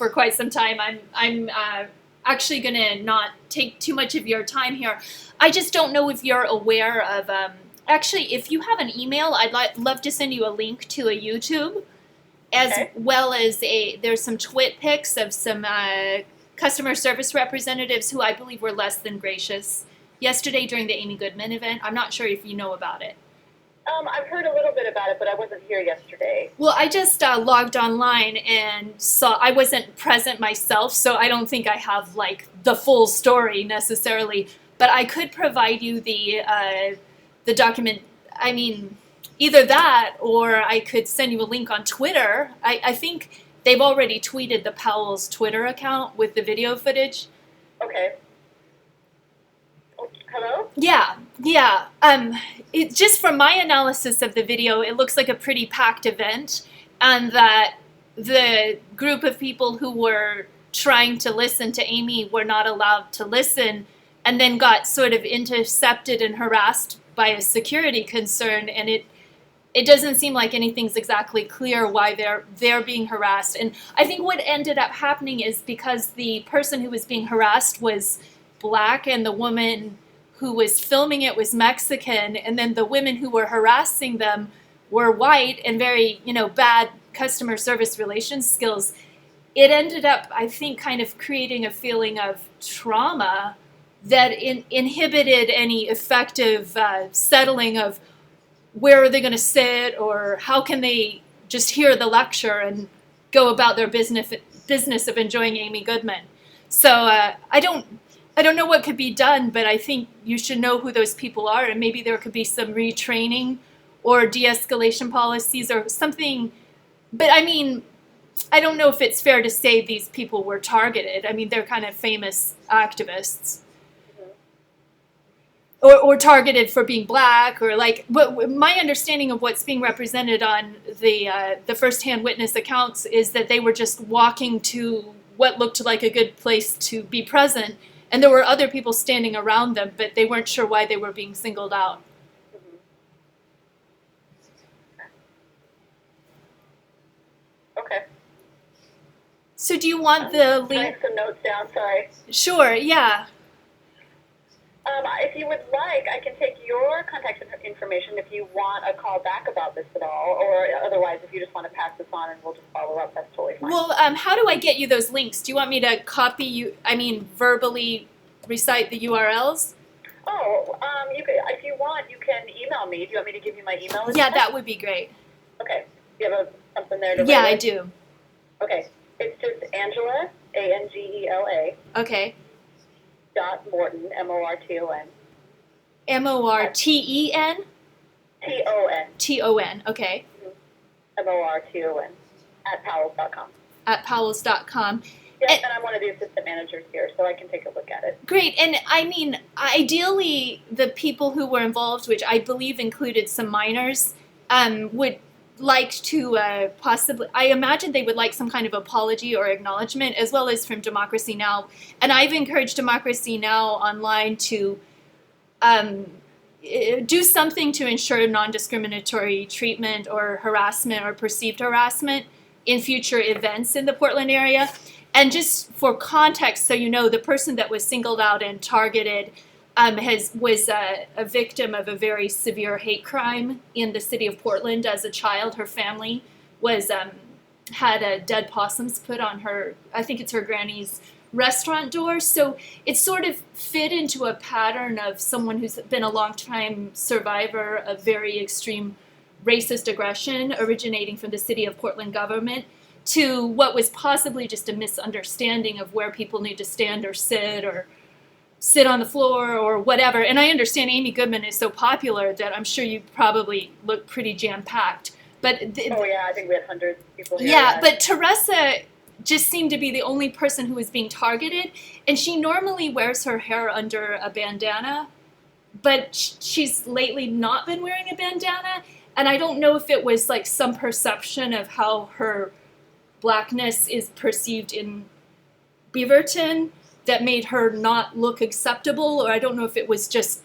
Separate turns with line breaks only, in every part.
for quite some time. I'm actually going to not take too much of your time here. I just don't know if you're aware of. Actually, if you have an email, I'd love to send you a link to a YouTube, as well as there's some twit pics of some customer service representatives who I believe were less than gracious yesterday during the Amy Goodman event. I'm not sure if you know about it.
I've heard a little bit about it, but I wasn't here yesterday.
Well, I just logged online and saw. I wasn't present myself, so I don't think I have like the full story necessarily. But I could provide you the document. I mean, either that, or I could send you a link on Twitter. I think they've already tweeted the Powell's Twitter account with the video footage.
Okay. Hello?
Yeah. Just from my analysis of the video, it looks like a pretty packed event, and that the group of people who were trying to listen to Amy were not allowed to listen, and then got sort of intercepted and harassed by a security concern, and it doesn't seem like anything's exactly clear why they're being harassed. And I think what ended up happening is because the person who was being harassed was black and the woman who was filming it was Mexican, and then the women who were harassing them were white and very, bad customer service relations skills. It ended up, I think, kind of creating a feeling of trauma that inhibited any effective settling of where are they going to sit, or how can they just hear the lecture and go about their business of enjoying Amy Goodman. So I don't know what could be done, but I think you should know who those people are, and maybe there could be some retraining or de-escalation policies or something. But I mean, I don't know if it's fair to say these people were targeted. I mean, they're kind of famous activists. Or targeted for being black, or like. But my understanding of what's being represented on the first-hand witness accounts is that they were just walking to what looked like a good place to be present, and there were other people standing around them, but they weren't sure why they were being singled out.
Okay.
So do you want the link?
Write some notes down. Sorry.
Sure. Yeah.
If you would like, I can take your contact information if you want a call back about this at all, or otherwise, if you just want to pass this on and we'll just follow up, that's totally fine.
Well, how do I get you those links? Do you want me to verbally recite the URLs?
Oh, if you want, you can email me. Do you want me to give you my email address?
Yeah, that would be great.
Okay. Do you have something there to
Yeah,
write
I
with?
do.
Okay. It's just Angela, Angela.
Okay.
.Morton, Morton.
Morten?
Ton.
Ton, okay.
Morton at powells.com.
At powells.com.
Yes, and I'm one of the assistant managers here, so I can take a look at it.
Great, and I mean, ideally, the people who were involved, which I believe included some minors, would like to possibly, I imagine they would like some kind of apology or acknowledgement, as well as from Democracy Now! And I've encouraged Democracy Now! Online to do something to ensure non-discriminatory treatment or harassment or perceived harassment in future events in the Portland area. And just for context, so you know, the person that was singled out and targeted was a victim of a very severe hate crime in the city of Portland as a child. Her family was had dead possums put on her, I think it's her granny's restaurant door. So it sort of fit into a pattern of someone who's been a long-time survivor of very extreme racist aggression originating from the city of Portland government to what was possibly just a misunderstanding of where people need to stand or sit on the floor or whatever. And I understand Amy Goodman is so popular that I'm sure you probably look pretty jam-packed. But
oh yeah, I think we had hundreds of people here.
Yeah, but Teressa just seemed to be the only person who was being targeted. And she normally wears her hair under a bandana, but she's lately not been wearing a bandana. And I don't know if it was like some perception of how her blackness is perceived in Beaverton that made her not look acceptable, or I don't know if it was just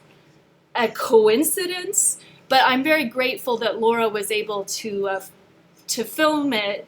a coincidence, but I'm very grateful that Laura was able to film it,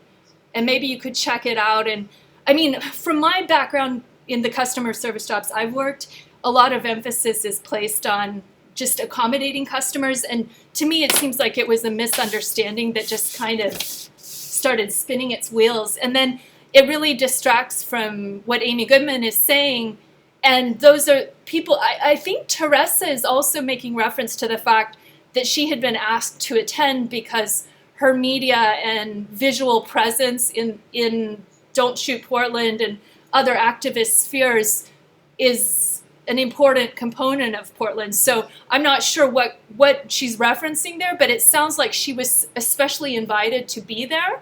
and maybe you could check it out. And I mean, from my background in the customer service jobs I've worked, a lot of emphasis is placed on just accommodating customers. And to me, it seems like it was a misunderstanding that just kind of started spinning its wheels. And then it really distracts from what Amy Goodman is saying. And those are people, I think Teressa is also making reference to the fact that she had been asked to attend because her media and visual presence in Don't Shoot Portland and other activist spheres is an important component of Portland. So I'm not sure what she's referencing there, but it sounds like she was especially invited to be there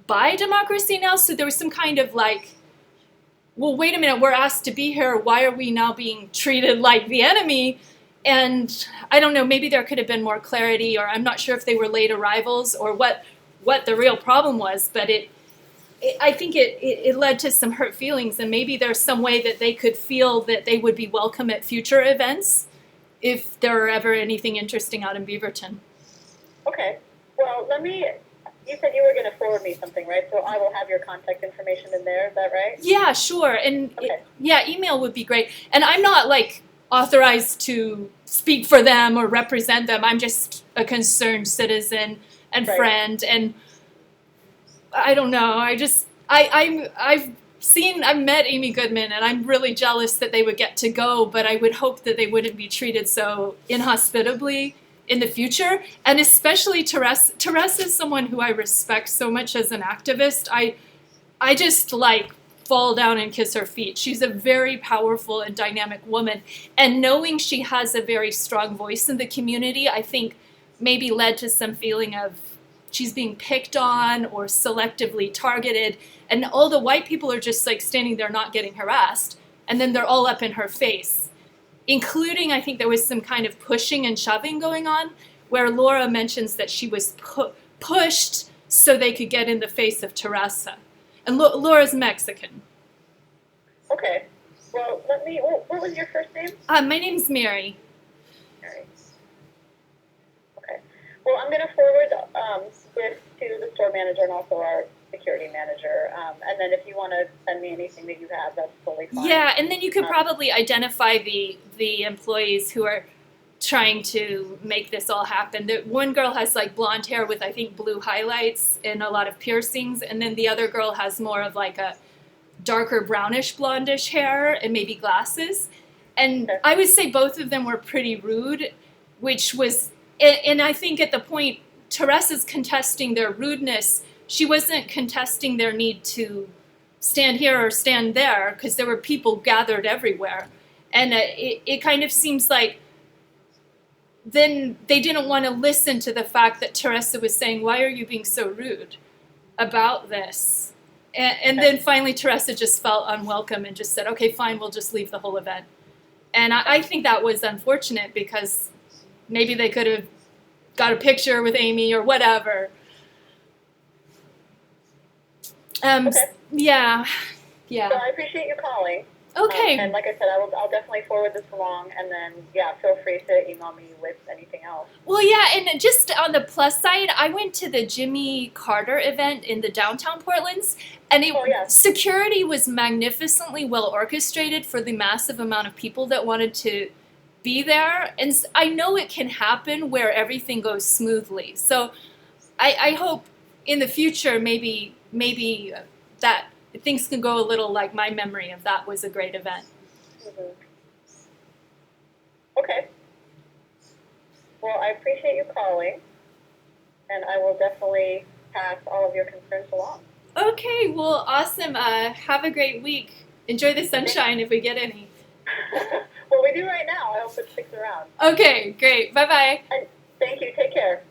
by Democracy Now! So there was some kind of like, well, wait a minute, we're asked to be here. Why are we now being treated like the enemy? And I don't know, maybe there could have been more clarity, or I'm not sure if they were late arrivals or what the real problem was, but I think it led to some hurt feelings, and maybe there's some way that they could feel that they would be welcome at future events if there were ever anything interesting out in Beaverton.
Okay. Well, you said you were going to forward me something, right? So I will have your contact information in there, is that right?
Yeah, sure. And
okay.
Email would be great. And I'm not like authorized to speak for them or represent them. I'm just a concerned citizen and friend, and I don't know. I've met Amy Goodman, and I'm really jealous that they would get to go, but I would hope that they wouldn't be treated so inhospitably in the future. And especially Teressa. Teressa is someone who I respect so much as an activist. I just like fall down and kiss her feet. She's a very powerful and dynamic woman. And knowing she has a very strong voice in the community, I think maybe led to some feeling of she's being picked on or selectively targeted. And all the white people are just like standing there not getting harassed. And then they're all up in her face. Including, I think there was some kind of pushing and shoving going on, where Laura mentions that she was pushed so they could get in the face of Teressa. And Laura's Mexican.
Okay. Well, what was your first name?
My name's Mary.
Mary. Okay. Well, I'm going to forward this to the store manager and also our security manager. And then if you want to send me anything that you have, that's totally fine.
Yeah, and then you could probably identify the employees who are trying to make this all happen. The one girl has like blonde hair with, I think, blue highlights and a lot of piercings, and then the other girl has more of like a darker brownish blondish hair and maybe glasses. And okay. I would say both of them were pretty rude, which was, and I think at the point Teressa's contesting their rudeness, she wasn't contesting their need to stand here or stand there, because there were people gathered everywhere. And it kind of seems like then they didn't want to listen to the fact that Teressa was saying, why are you being so rude about this? And then finally Teressa just felt unwelcome and just said, okay, fine, we'll just leave the whole event. And I think that was unfortunate, because maybe they could have got a picture with Amy or whatever.
Okay.
Yeah.
So I appreciate you calling.
Okay.
And like I said, I'll definitely forward this along, and then, feel free to email me with anything else.
Well, yeah, and just on the plus side, I went to the Jimmy Carter event in the downtown Portland's, and security was magnificently well orchestrated for the massive amount of people that wanted to be there. And I know it can happen where everything goes smoothly. So I hope in the future maybe that things can go a little like my memory of that was a great event.
Mm-hmm. Okay. Well, I appreciate you calling, and I will definitely pass all of your concerns along. Okay,
well, awesome. Have a great week. Enjoy the sunshine if we get any.
Well, we do right now. I hope it sticks around.
Okay, great. Bye-bye.
And thank you. Take care.